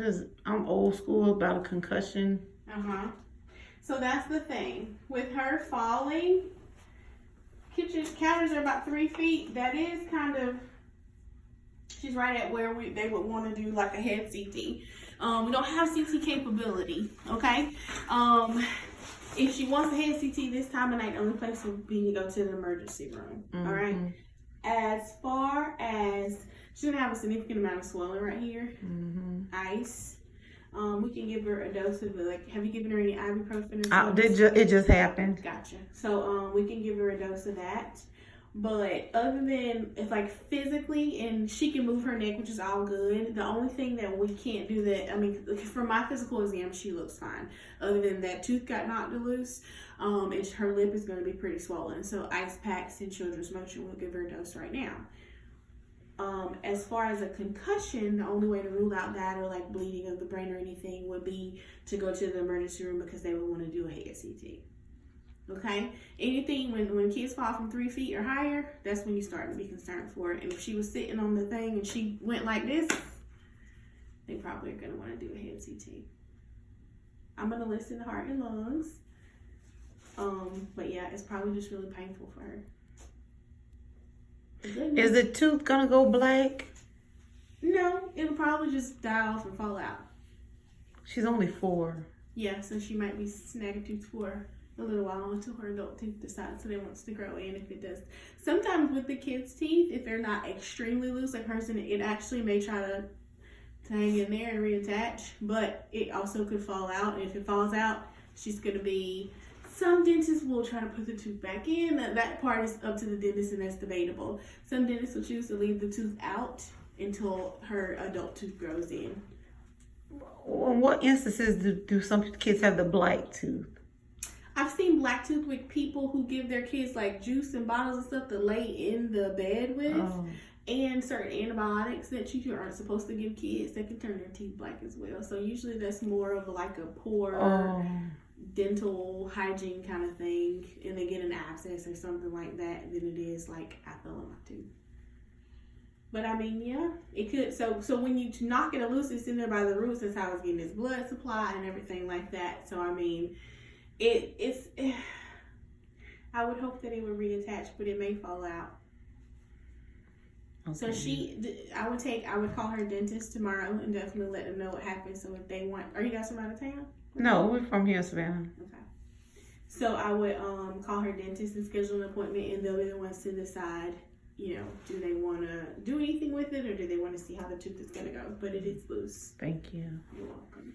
Because I'm old school about a concussion. So that's the thing. With her falling, kitchen counters are about 3 feet. That is kind of, she's right at where they would want to do like a head CT. We don't have CT capability, okay? If she wants a head CT this time of night, the only place would be to go to the emergency room, all right? As far as, she's going to have a significant amount of swelling right here, ice. We can give her a dose of, like, have you given her any ibuprofen? It just happened. Gotcha. So we can give her a dose of that. But other than, if like physically, and she can move her neck, which is all good. The only thing that we can't do that, I mean, from my physical exam, she looks fine. Other than that tooth got knocked loose, and her lip is going to be pretty swollen. So ice packs and children's motion will give her a dose right now. As far as a concussion, the only way to rule out that or like bleeding of the brain or anything would be to go to the emergency room because they would want to do a head CT. Okay? Anything when kids fall from 3 feet or higher, that's when you start to be concerned for it. And if she was sitting on the thing and she went like this, they probably are going to want to do a head CT. I'm going to listen to heart and lungs. But yeah, it's probably just really painful for her. Is the tooth gonna go black? No, it'll probably just die off and fall out. She's only 4. Yeah, so she might be snagging tooth for a little while until her adult tooth decides that it wants to grow in. If it does, sometimes with the kids' teeth, if they're not extremely loose like hers, it actually may try to hang in there and reattach, but it also could fall out. And if it falls out, she's gonna be. Some dentists will try to put the tooth back in. That part is up to the dentist, and that's debatable. Some dentists will choose to leave the tooth out until her adult tooth grows in. In what instances do some kids have the black tooth? I've seen black tooth with people who give their kids like juice and bottles and stuff to lay in the bed with. And certain antibiotics that you aren't supposed to give kids that can turn their teeth black as well. So usually that's more of like a poor dental hygiene kind of thing, and they get an abscess or something like that, than it is like I fell on my tooth. But I mean, yeah, it could. So when you knock it loose, it's in there by the roots. That's how it's getting its blood supply and everything like that. So I mean, it's. I would hope that it would reattach, but it may fall out. Okay. So I would call her dentist tomorrow and definitely let them know what happened. So if they want, are you guys from out of town? No, we're from here, Savannah. Okay. So I would call her dentist and schedule an appointment, and they'll be the ones to decide, you know, do they want to do anything with it or do they want to see how the tooth is going to go. But it is loose. Thank you. You're welcome.